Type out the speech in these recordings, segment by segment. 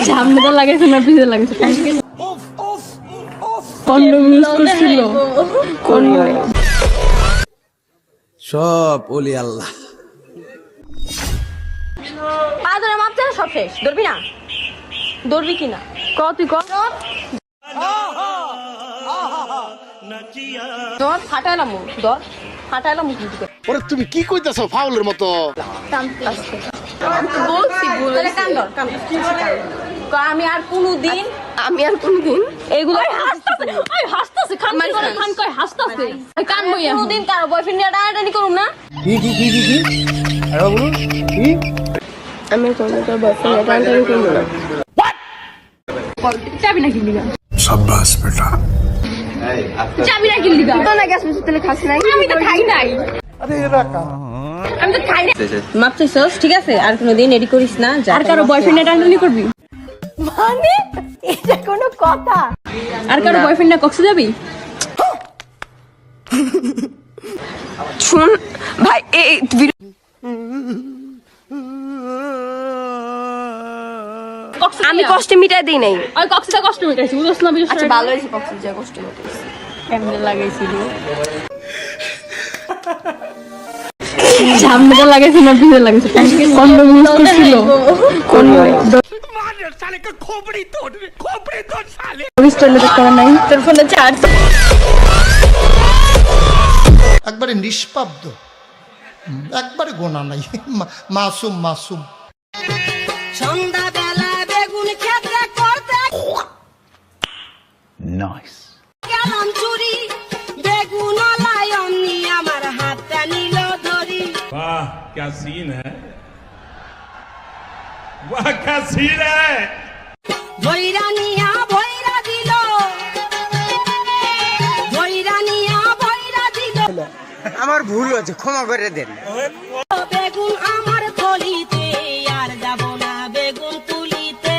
সামনে লাগাইছে না পিছে লাগাইছে কন্ডম ইউজ করছিল সব ওলি আল্লাহ। পা ধরে মাপছে সব শেষ, ধরবি না? ধরবি কিনা ক, তুই ক। ধর ফাটাইলাম মুখ, ধর ফাটাইলাম মুখ। ওরে তুমি কি কইতাছো ফাউলের মতো? বলছি তাহলে কান ধর, কান ধর। আমি আর কোনোদিন এগুলো হাসতাছে, খান কয় হাসতাছে, কান বইয়া কোনোদিন কারো বয়ফ্রেন্ড নিয়ে টানাটানি করুম না। কি আরে বলুন কি? আমি কোনো তোর বয়ফ্রেন্ড নিয়ে টানাটানি করুম না। চাবি না কিনলি গা? शाबाश बेटा। চাবি না কিনলি গা? তো না গ্যাস মুছে তেলে খাস নাই? আমি তো খাই নাই, আরে এরা কা আমি তো খাই নাই। মাপছিস ঠিক আছে, আর কোনোদিন এডি করিস না। আর কারো বয়ফ্রেন্ড নিয়ে টানাটানি করবি? মানে এটা কোনো কথা? আর কারো বয়ফ্রেন্ড নিয়ে কক্সে যাবি? শুন ভাই, এই আমি কষ্ট মিটাই দেই নাই। ওই কক্সিটা কষ্ট মিটাইছি, বুঝছ না? আচ্ছা ভালো হয়েছে, কষ্ট যা কষ্ট মিটাইছি। কেমনে লাগাইছিল? সামনে লাগাইছে না পিছে লাগাইছে কন্ডম ইউজ করছিল তোর ফোনে চার্জ একবারে নিষ্পাব্দ, একবারে গোনা নাই, মাসুম মাসুম। সন্ধ্যাবেলা বেগুন খেতে করতে नाइस। গেলাম চুরি, বেগুন লাই অমনি আমার হাতটা নিল ধরি। वाह क्या सीन है, वाह क्या सीन है। ভৈরা নিয়া ভৈরা দিল, ভৈরা নিয়া ভৈরা দিল। আমার ভুল হয়েছে, ক্ষমা করে দেন। বেগুন আমার থলিতে, আর যাব না বেগুন তুলিতে।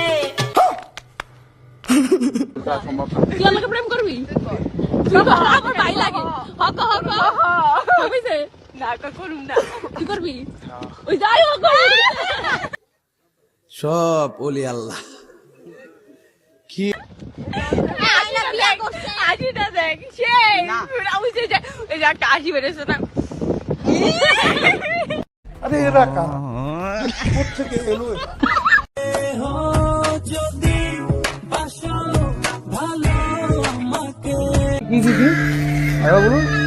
তুই আমাকে প্রেম করবি? আমার ভাই লাগে হক হক হইছে না, করুম না। কি করবি? ওই যাই হোক সব ওলি আল্লাহ। কি হাসিটা দেখ, সেই ওই যে একটা হাসি বেরোছে না। আরে এরা কা কোথেকে এলো? কি আরে বলুন